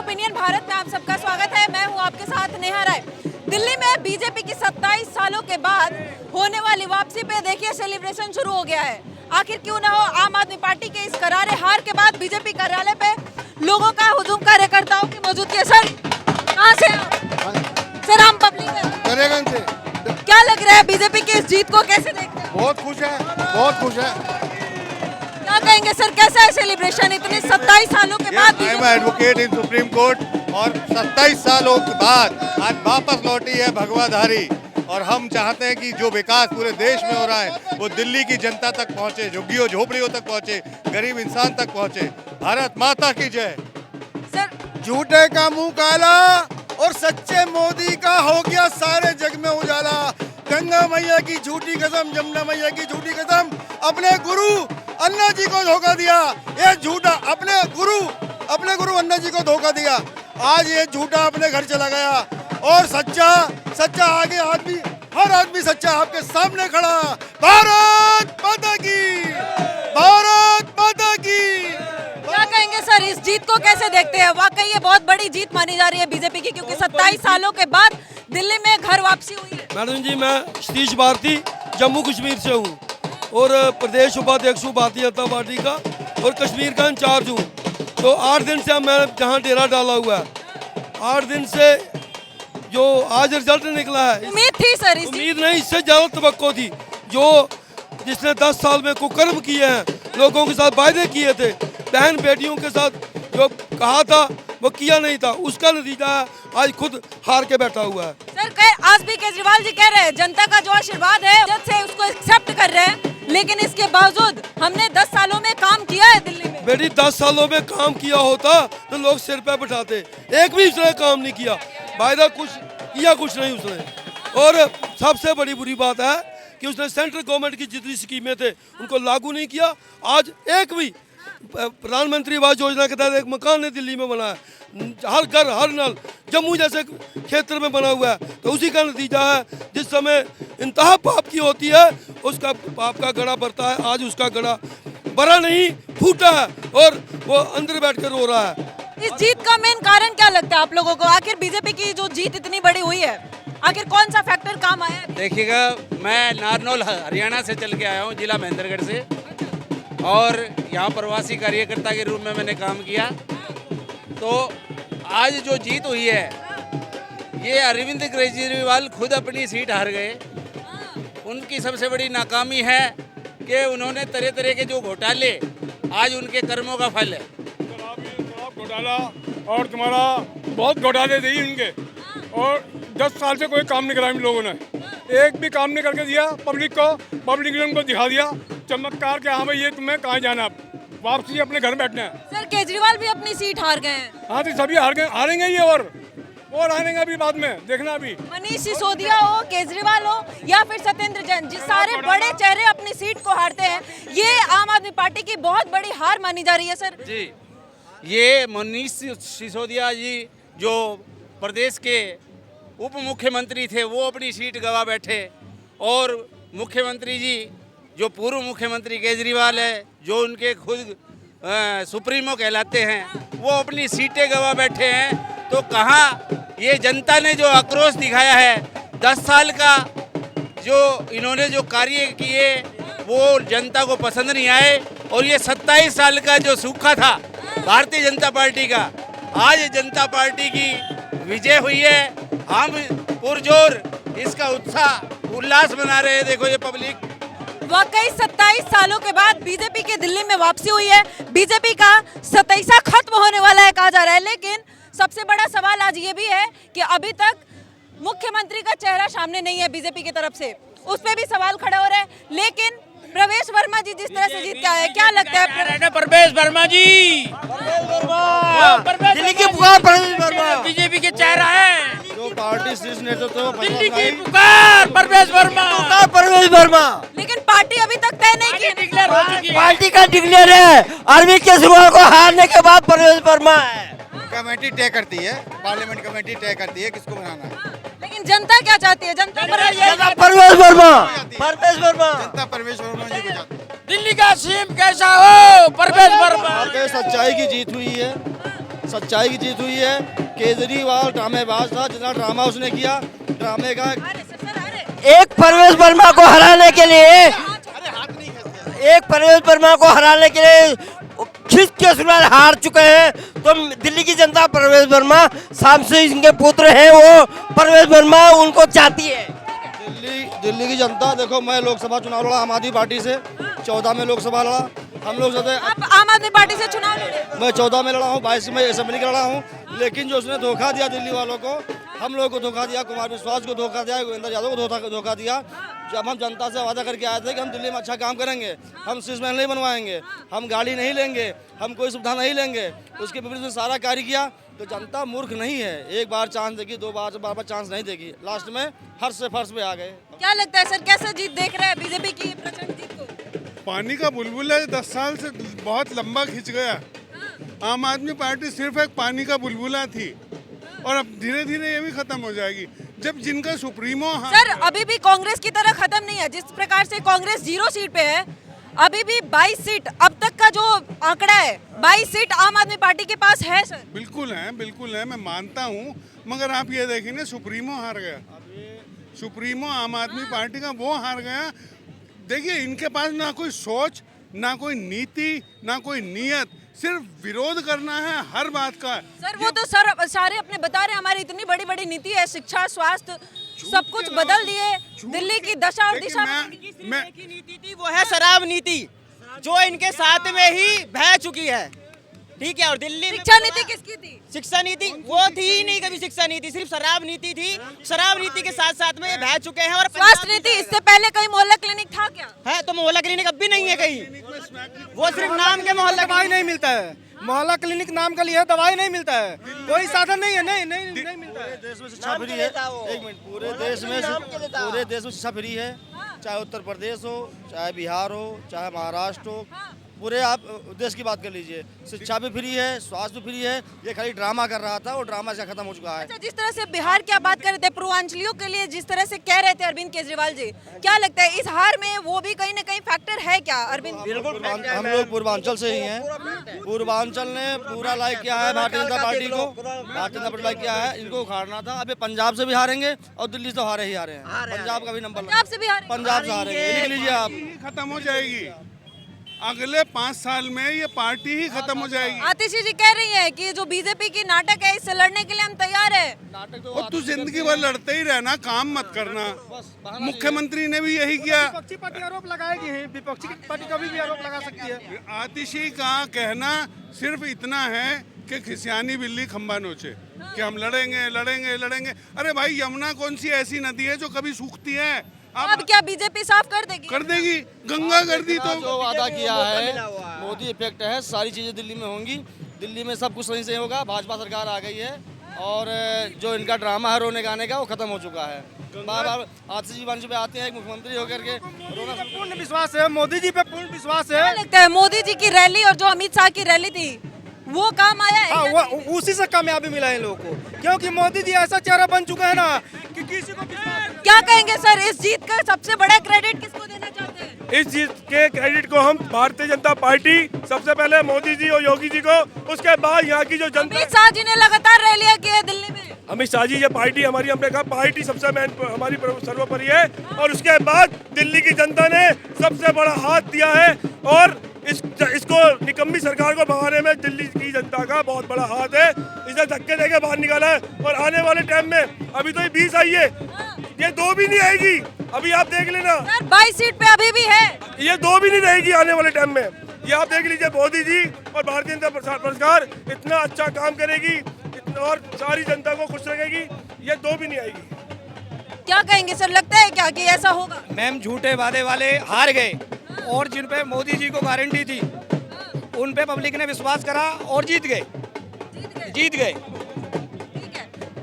Opinion Bharat में आप सबका स्वागत है। मैं हूं आपके साथ नेहा राय। दिल्ली में बीजेपी की 27 सालों के बाद होने वाली वापसी पे देखिए सेलिब्रेशन शुरू हो गया है। आखिर क्यों ना हो, आम आदमी पार्टी के इस करारे हार के बाद बीजेपी कार्यालय पे लोगों का हुजूम, कार्यकर्ताओं की मौजूदगी है। सर कहाँ से सर? हम पब्लिक से। क्या लग रहा है बीजेपी की इस जीत को कैसे देखते हैं? बहुत खुश है, बहुत खुश है। क्या कहेंगे सर, कैसा है सेलिब्रेशन इतने 27 सालों के बाद? I am advocate in supreme court और 27 सालों के बाद आज वापस लौटी है भगवाधारी। और हम चाहते हैं कि जो विकास पूरे देश में हो रहा है वो दिल्ली की जनता तक पहुंचे, झुग्गियों झोपड़ियों तक पहुंचे, गरीब इंसान तक पहुंचे। भारत माता की जय। सर झूठे का मुंह काला और सच्चे मोदी का हो गया सारे जग में उजाला। गंगा मैया की झूठी कसम, जमुना मैया की झूठी कसम, अपने गुरु अन्ना जी को धोखा दिया। ये झूठा अपने गुरु अन्ना जी को धोखा दिया। आज ये झूठा अपने घर चला गया और सच्चा आगे आदमी, हर आदमी सच्चा आपके सामने खड़ा। भारत माता की, भारत माता की। क्या कहेंगे सर, इस जीत को कैसे देखते हैं? वाकई ये बहुत बड़ी जीत मानी जा रही है बीजेपी की, क्योंकि 27 सालों के बाद दिल्ली में घर वापसी हुई है। मैडम जी, मैं सतीश भारती जम्मू कश्मीर से हूँ और प्रदेश उपाध्यक्ष हूँ भारतीय जनता पार्टी का और कश्मीर का इंचार्ज हूँ। तो 8 दिन से मैं जहाँ डेरा डाला हुआ है, 8 दिन से जो आज रिजल्ट निकला है, उम्मीद थी सर? उम्मीद नहीं, इससे ज़्यादा तवक्को थी। जो जिसने 10 साल में कुकर्म किए हैं, लोगों के साथ वायदे किए थे, बहन बेटियों के साथ जो कहा था वो किया नहीं था, उसका नतीजा है आज खुद हार के बैठा हुआ है। सर आज भी केजरीवाल जी कह रहे हैं जनता का जो आशीर्वाद है जब से उसको एक्सेप्ट कर रहे हैं, लेकिन इसके बावजूद हमने 10 सालों में काम किया है दिल्ली में। बेटी 10 सालों में काम किया होता तो लोग सिर पे बिठाते, एक भी उसने काम नहीं किया। वायदा कुछ किया, कुछ नहीं उसने। और सबसे बड़ी बुरी बात है कि उसने सेंट्रल गवर्नमेंट की जितनी स्कीमें थे उनको लागू नहीं किया। आज एक भी प्रधानमंत्री आवास योजना के तहत एक मकान ने दिल्ली में बना है, हर घर हर नल जम्मू जैसे क्षेत्र में बना हुआ है। तो उसी का नतीजा है, जिस समय इंतहा पाप की होती है उसका पाप का गड़ा भरता है। आज उसका गड़ा भरा नहीं, फूटा है और वो अंदर बैठ कर रो रहा है। इस जीत का मेन कारण क्या लगता है आप लोगों को? आखिर बीजेपी की जो जीत इतनी बड़ी हुई है, आखिर कौन सा फैक्टर काम आया है? देखिएगा, मैं नारनौल हरियाणा से चल के आया हूँ, जिला महेंद्रगढ़ से, और यहाँ प्रवासी कार्यकर्ता के रूप में मैंने काम किया। तो आज जो जीत हुई है, ये अरविंद केजरीवाल खुद अपनी सीट हार गए। उनकी सबसे बड़ी नाकामी है कि उन्होंने तरह तरह के जो घोटाले, आज उनके कर्मों का फल है। घोटाला और तुम्हारा बहुत घोटाले थे इनके, और 10 साल से कोई काम नहीं करा इन लोगों ने। एक भी काम नहीं करके दिया पब्लिक को। पब्लिक ने उनको दिखा दिया चमत्कार के, हाँ भाई ये तुम्हें कहाँ जाना, वापसी अपने घर बैठना है। सर केजरीवाल भी अपनी सीट हार गए हैं। हाँ तो सभी हारेंगे ये, और हारेंगे अभी बाद में देखना। अभी मनीष सिसोदिया हो, केजरीवाल हो या फिर सत्येंद्र जैन, जिस सारे बड़े चेहरे अपनी सीट को हारते हैं, ये आम आदमी पार्टी की बहुत बड़ी हार मानी जा रही है। सर जी, ये मनीष सिसोदिया जी जो प्रदेश के उप मुख्यमंत्री थे, वो अपनी सीट गवा बैठे, और मुख्यमंत्री जी जो पूर्व मुख्यमंत्री केजरीवाल है, जो उनके खुद सुप्रीमो कहलाते हैं, वो अपनी सीटें गवा बैठे हैं। तो कहाँ ये जनता ने जो आक्रोश दिखाया है, 10 साल का जो इन्होंने जो कार्य किए वो जनता को पसंद नहीं आए, और ये 27 साल का जो सूखा था भारतीय जनता पार्टी का, आज जनता पार्टी की विजय हुई है। हम पुरजोर इसका उत्साह उल्लास मना रहे हैं। देखो ये पब्लिक, वाकई 27 सालों के बाद बीजेपी की दिल्ली में वापसी हुई है। बीजेपी का 27वां खत्म होने वाला है कहा जा रहा है, लेकिन सबसे बड़ा सवाल आज ये भी है कि अभी तक मुख्यमंत्री का चेहरा सामने नहीं है बीजेपी की तरफ से, उस पर भी सवाल खड़े हो रहे हैं। लेकिन प्रवेश वर्मा जी जिस तरह से जीत के आए, क्या लगता है? प्रवेश वर्मा जी, दिल्ली की पुकार, प्रवेश वर्मा बीजेपी के चेहरा है, जो पार्टी शीर्ष नेतृत्व, दिल्ली की पुकार, प्रवेश वर्मा, प्रवेश वर्मा। लेकिन पार्टी अभी तक तय नहीं की, डिक्लेयर हो चुकी है। पार्टी का डिक्लेयर है, अरविंद केजरीवाल को हारने के बाद प्रवेश वर्मा है। कमेटी तय करती है, पार्लियामेंट कमेटी तय करती है किसको बनाना है। लेकिन जनता क्या चाहती है? जनता प्रवेश वर्मा, प्रवेश वर्मा, जनता परवेश वर्मा जी को चाहती है। दिल्ली का सीएम कैसा हो, प्रवेश वर्मा। सच्चाई की जीत हुई है, सच्चाई की जीत हुई है। केजरीवाल ड्रामेबाज था, जितना ड्रामा उसने किया, ड्रामे का अरे सर अरे एक परवेज वर्मा को हराने के लिए खिंच के सुनार हार चुके हैं। तो दिल्ली की जनता परवेज वर्मा शाम से इनके पुत्र हैं, वो परवेज वर्मा उनको चाहती है। दिल्ली की जनता देखो, मैं लोकसभा चुनाव लड़ा आम आदमी पार्टी से, 14 में लोकसभा लड़ा। हम लोग सब आप आम आदमी पार्टी से चुनाव लड़े? मैं 14 में लड़ा हूँ, 22 में असेंबली का लड़ा हूँ। लेकिन जो उसने धोखा दिया दिल्ली वालों को, हम लोग को धोखा दिया, कुमार विश्वास को धोखा दिया, गोविंदा यादव को धोखा दिया। जब हम जनता से वादा करके आए थे कि हम दिल्ली में अच्छा काम करेंगे, हम स्विच महल नहीं बनवाएंगे, हम गाड़ी नहीं लेंगे, हम कोई सुविधा नहीं लेंगे, उसके विपरीत में सारा कार्य किया। तो जनता मूर्ख नहीं है, एक बार चांस देगी, दो बार बार चांस नहीं देगी। लास्ट में फर्श से फर्श पे आ गए। क्या लगता है सर, कैसे जीत देख रहे हैं बीजेपी की प्रचंड जीत को? पानी का बुलबुला 10 साल से बहुत लंबा खिंच गया। आम आदमी पार्टी सिर्फ एक पानी का बुलबुला थी और अब धीरे धीरे ये भी खत्म हो जाएगी जब जिनका सुप्रीमो सर अभी भी कांग्रेस की तरह खत्म नहीं है। जिस प्रकार से कांग्रेस 0 सीट पे है, अभी भी 22 सीट अब तक का जो आंकड़ा है, 22 सीट आम आदमी पार्टी के पास है सर। बिल्कुल है, मैं मानता हूँ, मगर आप ये देखिए ना, सुप्रीमो हार गया। सुप्रीमो आम आदमी पार्टी का वो हार गया। देखिए, इनके पास ना कोई सोच, ना कोई नीति, ना कोई नियत, सिर्फ विरोध करना है हर बात का। सर वो तो सर सारे अपने बता रहे हैं, हमारी इतनी बड़ी बड़ी नीति है, शिक्षा, स्वास्थ्य, सब कुछ बदल दिए। दिल्ली की दशा और दिशा मैं की नीति थी, वो है शराब नीति, जो इनके साथ में ही बह चुकी है। ठीक है, और दिल्ली शिक्षा नीति किसकी थी? शिक्षा नीति वो थी ही नहीं कभी। शिक्षा नीति सिर्फ शराब नीति थी। शराब नीति के साथ साथ में ये बह चुके हैं। और स्वास्थ्य नीति, इससे पहले कहीं मोहल्ला क्लिनिक था क्या? है तो मोहल्ला क्लिनिक अब भी नहीं है कहीं, वो सिर्फ नाम के मोहल्ला दवाई नहीं मिलता है। मोहल्ला क्लिनिक नाम का लिए दवाई नहीं मिलता है, कोई साधन नहीं है, नहीं मिलता है। देश में शिक्षा फ्री है। एक मिनट, पूरे देश में शिक्षा फ्री है, चाहे उत्तर प्रदेश हो, चाहे बिहार हो, चाहे महाराष्ट्र हो, पूरे आप देश की बात कर लीजिए, शिक्षा भी फ्री है, स्वास्थ्य भी फ्री है। ये खाली ड्रामा कर रहा था, वो ड्रामा से खत्म हो चुका है। अच्छा, जिस तरह से बिहार की आप बात कर रहे थे, पूर्वांचलियों के लिए जिस तरह से कह रहे थे अरविंद केजरीवाल जी, क्या लगता है इस हार में वो भी कहीं ना कहीं फैक्टर है क्या अरविंद? हम लोग पूर्वांचल से ही हैं। पूर्वांचल ने पूरा लाइक किया है भारतीय जनता पार्टी को, भारतीय जनता पार्टी लाइक किया है। इनको उखाड़ना था। अभी पंजाब से भी हारेंगे और दिल्ली से हारे हैं। पंजाब का भी नंबर, पंजाब से भी हारेंगे, पंजाब से हारेंगे, लिख लीजिए आप। खत्म हो जाएगी अगले 5 साल में, ये पार्टी ही खत्म हो जाएगी। आतिशी जी कह रही है कि जो बीजेपी की नाटक है, इससे लड़ने के लिए हम तैयार है। और तू जिंदगी भर लड़ते ही रहना, काम मत करना। मुख्यमंत्री ने भी यही किया। विपक्षी पार्टी आरोप लगाएगी, विपक्षी पार्टी कभी भी आरोप लगा सकती है। आतिशी का कहना सिर्फ इतना है कि खिसियानी बिल्ली खंबा नोचे, कि हम लड़ेंगे। अरे भाई, यमुना कौन सी ऐसी नदी है जो कभी सूखती है? अब क्या बीजेपी साफ कर देगी? गंगा कर दी। तो जो वादा किया है, मोदी इफेक्ट है, सारी चीजें दिल्ली में होंगी। दिल्ली में सब कुछ सही से होगा। भाजपा सरकार आ गई है और जो इनका ड्रामा है रोने गाने का, वो खत्म हो चुका है। बार आतिशी मंच पे आते हैं मुख्यमंत्री होकर के, पूर्ण विश्वास है, मोदी जी पे पूर्ण विश्वास है। लगता है मोदी जी की रैली और जो अमित शाह की रैली थी, वो काम आया है? वो उसी से कामयाबी मिला है इन लोगों को, क्योंकि मोदी जी ऐसा चेहरा बन चुका है ना कि किसी को क्या कहेंगे सर, इस जीत का सबसे बड़ा क्रेडिट किसको देना चाहते हैं? इस जीत के क्रेडिट को हम भारतीय जनता पार्टी, सबसे पहले मोदी जी और योगी जी को, उसके बाद यहाँ की जो जनता। अमित शाह जी ने लगातार रैलियां की है दिल्ली में। अमित शाह जी, ये पार्टी हमारी, हमने कहा पार्टी सबसे मेन हमारी सर्वोपरि है। और उसके बाद दिल्ली की जनता ने सबसे बड़ा हाथ दिया है और इसको निकम्मी सरकार को भगाने में दिल्ली की जनता का बहुत बड़ा हाथ है। इसे धक्के देके बाहर निकाला है। और आने वाले टाइम में, अभी तो ये 20 आई है, ये 2 भी नहीं आएगी। अभी आप देख लेना, 22 सीट पे अभी भी है, ये 2 भी नहीं रहेगी आने वाले टाइम में। ये आप देख लीजिए, मोदी जी और भारतीय जनता सरकार इतना अच्छा काम करेगी और सारी जनता को खुश रखेगी, ये 2 भी नहीं आएगी। क्या कहेंगे सर, लगता है क्या कि ऐसा होगा? मैम, झूठे वादे वाले हार गए और जिन पे मोदी जी को गारंटी थी, उन पे पब्लिक ने विश्वास करा और जीत गए। ठीक है,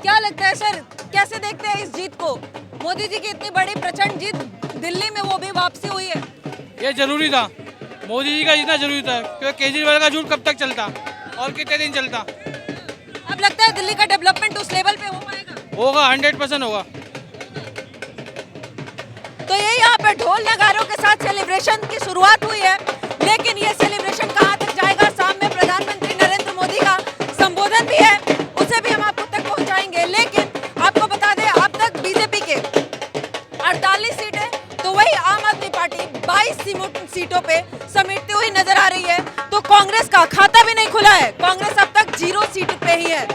क्या लगता है सर, कैसे देखते हैं इस जीत को? मोदी जी की इतनी बड़ी प्रचंड जीत, दिल्ली में वो भी वापसी हुई है। ये जरूरी था, मोदी जी का जीतना जरूरी था, क्योंकि केजरीवाल का झूठ कब तक चलता और कितने दिन चलता। अब लगता है दिल्ली का डेवलपमेंट उस लेवल पे हो पाएगा? होगा, 100% होगा। तो ये यहाँ पे ढोल नगारों के साथ सेलिब्रेशन की शुरुआत हुई है, लेकिन ये सेलिब्रेशन कहाँ तक जाएगा? शाम में प्रधानमंत्री नरेंद्र मोदी का संबोधन पार्टी 22 सीटों पे समेटती हुई नजर आ रही है, तो कांग्रेस का खाता भी नहीं खुला है। कांग्रेस अब तक 0 सीट पे ही है।